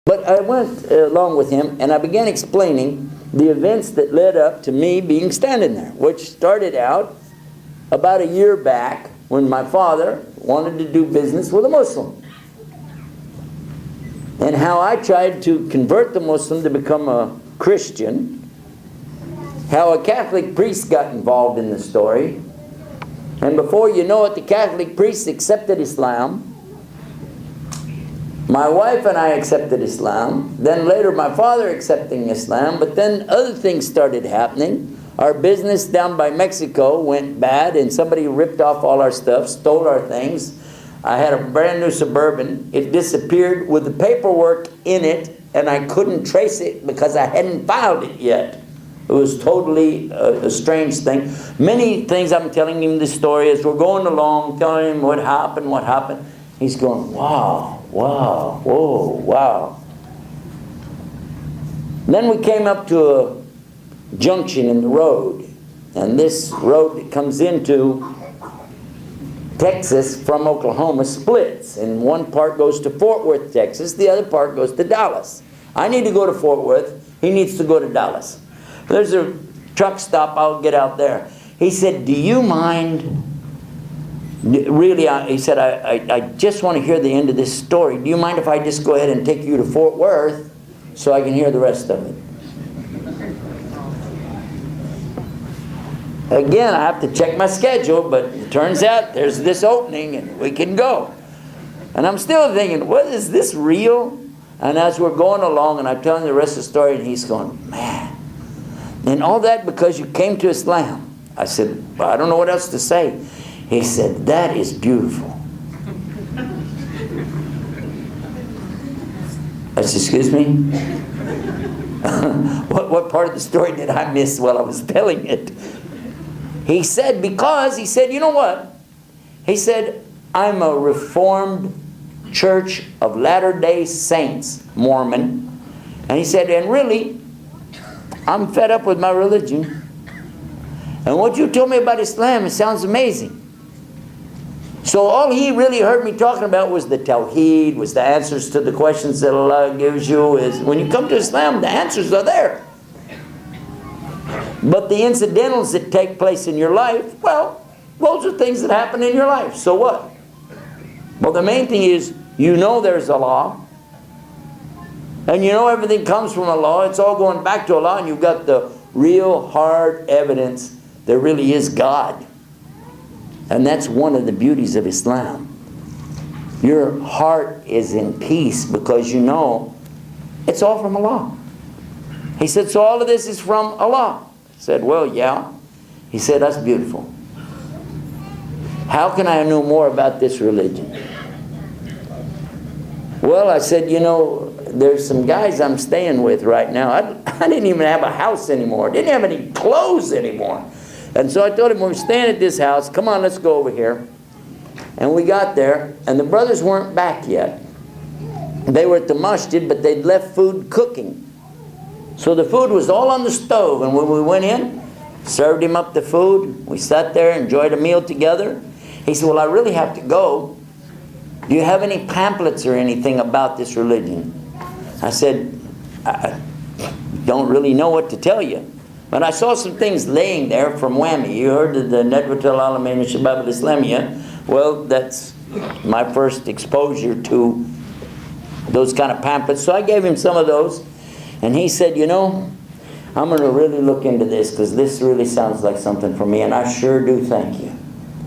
But I went along with him, and I began explaining the events that led up to me being standing there, which started out about a year back when my father wanted to do business with a Muslim. And how I tried to convert the Muslim to become a Christian, how a Catholic priest got involved in the story, and before you know it, the Catholic priest accepted Islam. My wife and I accepted Islam. Then later my father accepting Islam. But then other things started happening. Our business down by Mexico went bad, and somebody ripped off all our stuff, stole our things. I had a brand new Suburban. It disappeared with the paperwork in it, and I couldn't trace it because I hadn't filed it yet. It was totally a strange thing. Many things I'm telling him this story as we're going along, telling him what happened. He's going, wow, wow, whoa, wow. Then we came up to a junction in the road, and this road that comes into Texas from Oklahoma splits, and one part goes to Fort Worth, Texas, the other part goes to Dallas. I need to go to Fort Worth, he needs to go to Dallas. There's a truck stop, I'll get out there. He said, do you mind? Really, he said, I just want to hear the end of this story. Do you mind if I just go ahead and take you to Fort Worth so I can hear the rest of it? Again, I have to check my schedule, but it turns out there's this opening and we can go. And I'm still thinking, what is this real? And as we're going along and I'm telling the rest of the story, and he's going, man. And all that because you came to Islam. I said, well, I don't know what else to say. He said, that is beautiful. I said, excuse me? What part of the story did I miss while I was telling it? He said, because, he said, you know what? He said, I'm a Reformed Church of Latter-day Saints Mormon. And he said, and really, I'm fed up with my religion. And what you told me about Islam, it sounds amazing. So all he really heard me talking about was the Tawheed, was the answers to the questions that Allah gives you. Is when you come to Islam, the answers are there. But the incidentals that take place in your life, well, those are things that happen in your life. So what? Well, the main thing is, you know there's Allah. And you know everything comes from Allah. It's all going back to Allah. And you've got the real hard evidence there really is God. And that's one of the beauties of Islam. Your heart is in peace because you know it's all from Allah. He said, so all of this is from Allah. I said, well, yeah. He said, that's beautiful. How can I know more about this religion? Well, I said, you know, there's some guys I'm staying with right now. I didn't even have a house anymore. Didn't have any clothes anymore. And so I told him, we're staying at this house. Come on, let's go over here. And we got there, and the brothers weren't back yet. They were at the masjid, but they'd left food cooking. So the food was all on the stove. And when we went in, served him up the food. We sat there, enjoyed a meal together. He said, well, I really have to go. Do you have any pamphlets or anything about this religion? I said, I don't really know what to tell you. But I saw some things laying there from WAMI. You heard of the Nadwat al-Alamin Shabab al-Islamiyya. Well, that's my first exposure to those kind of pamphlets. So I gave him some of those. And he said, you know, I'm going to really look into this because this really sounds like something for me. And I sure do thank you.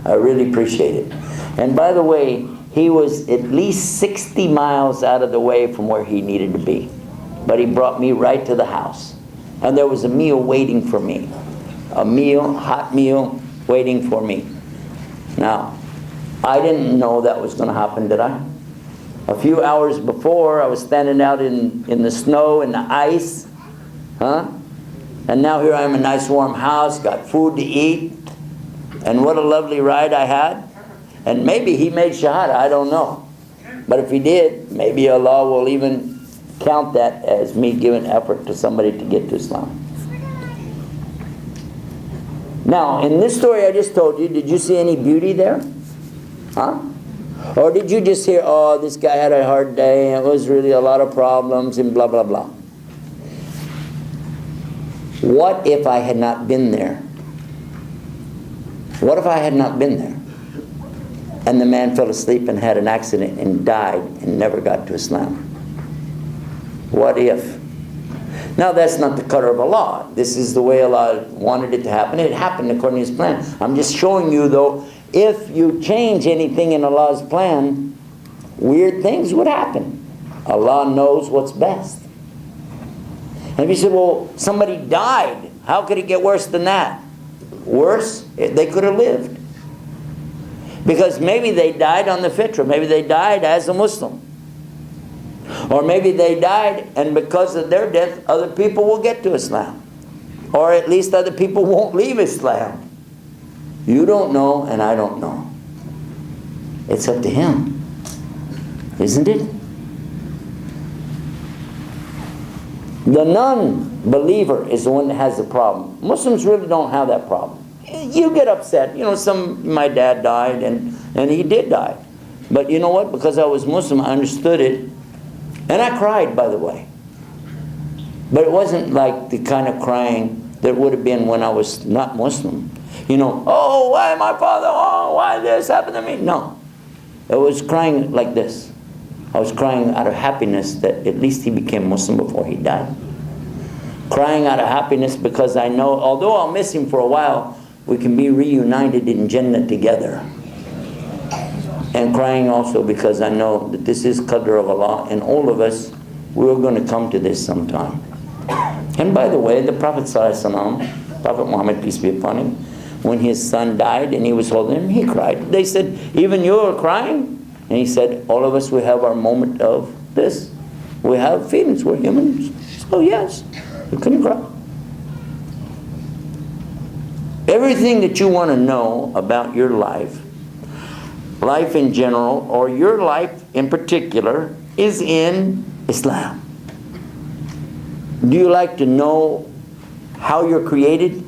I really appreciate it. And by the way, he was at least 60 miles out of the way from where he needed to be. But he brought me right to the house. And there was a meal waiting for me. A meal, hot meal, waiting for me. Now, I didn't know that was going to happen, did I? A few hours before, I was standing out in the snow and the ice. And now here I am in a nice warm house, got food to eat. And what a lovely ride I had. And maybe he made shahada, I don't know. But if he did, maybe Allah will even count that as me giving effort to somebody to get to Islam. Now, in this story I just told you, did you see any beauty there? Huh? Or did you just hear, oh, this guy had a hard day, and it was really a lot of problems, and blah, blah, blah? What if I had not been there? What if I had not been there? And the man fell asleep and had an accident and died and never got to Islam. What if? Now that's not the qadr of Allah. This is the way Allah wanted it to happen. It happened according to His plan. I'm just showing you though, if you change anything in Allah's plan, weird things would happen. Allah knows what's best. And if you say, well, somebody died, how could it get worse than that? Worse? They could have lived. Because maybe they died on the fitrah. Maybe they died as a Muslim. Or maybe they died and because of their death, other people will get to Islam. Or at least other people won't leave Islam. You don't know and I don't know. It's up to Him. Isn't it? The non-believer is the one that has the problem. Muslims really don't have that problem. You get upset. You know, my dad died and he did die. But you know what? Because I was Muslim, I understood it. And I cried, by the way. But it wasn't like the kind of crying that would have been when I was not Muslim. You know, oh, why my father? Oh, why this happened to me? No. I was crying like this. I was crying out of happiness that at least he became Muslim before he died. Crying out of happiness because I know, although I'll miss him for a while, we can be reunited in Jannah together. And crying also because I know that this is qadr of Allah, and all of us, we're going to come to this sometime. And by the way, the Prophet ﷺ, Prophet Muhammad, peace be upon him, when his son died and he was holding him, he cried. They said, even you are crying? And he said, all of us, we have our moment of this. We have feelings, we're humans. So yes, you can cry. Everything that you want to know about your life in general, or your life in particular, is in Islam. Do you like to know how you're created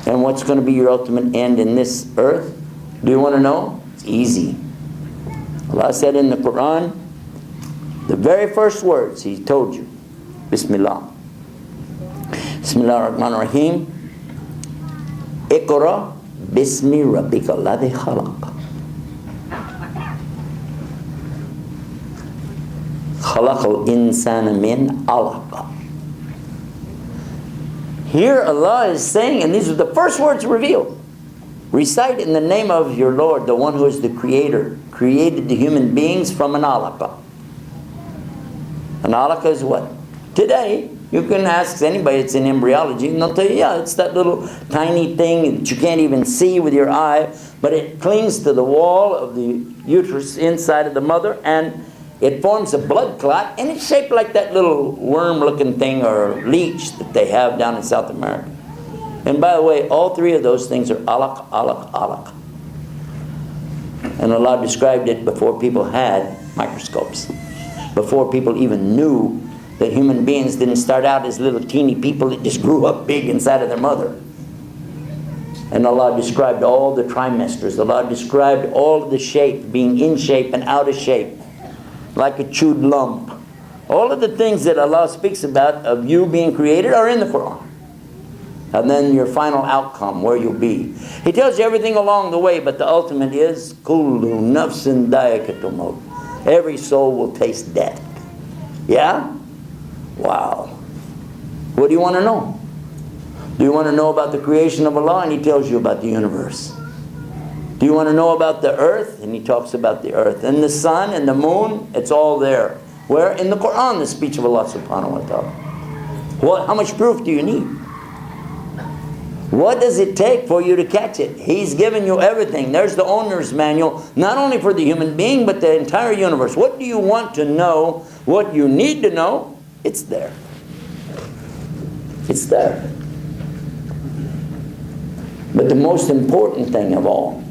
and what's going to be your ultimate end in this earth? Do you want to know? It's easy. Allah said in the Quran, the very first words He told you, Bismillah. Bismillah ar-Rahman ar-Rahim. Iqra bismi rabbika alladhi khalaq. Khalaqal insana min alaq. Here Allah is saying, and these are the first words revealed, recite in the name of your Lord, the one who is the creator, created the human beings from an alaqa. An alaqa is what? Today, you can ask anybody that's in embryology, and they'll tell you, yeah, it's that little tiny thing that you can't even see with your eye, but it clings to the wall of the uterus inside of the mother, and it forms a blood clot, and it's shaped like that little worm-looking thing or leech that they have down in South America. And by the way, all three of those things are alaq, alaq, alaq. And Allah described it before people had microscopes. Before people even knew that human beings didn't start out as little teeny people that just grew up big inside of their mother. And Allah described all the trimesters. Allah described all of the shape, being in shape and out of shape, like a chewed lump. All of the things that Allah speaks about of you being created are in the Quran. And then your final outcome, where you'll be. He tells you everything along the way, but the ultimate is kullu nafsin da'iqatul maut. Every soul will taste death. Yeah? Wow. What do you want to know? Do you want to know about the creation of Allah? And He tells you about the universe. Do you want to know about the earth? And He talks about the earth. And the sun and the moon, it's all there. Where? In the Quran, the speech of Allah subhanahu wa ta'ala. How much proof do you need? What does it take for you to catch it? He's given you everything. There's the owner's manual, not only for the human being, but the entire universe. What do you want to know? What you need to know? It's there. It's there. But the most important thing of all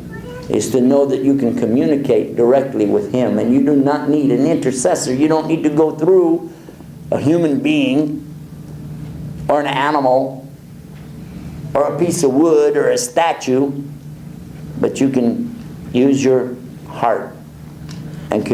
is to know that you can communicate directly with Him, and you do not need an intercessor. You don't need to go through a human being or an animal or a piece of wood or a statue, but you can use your heart and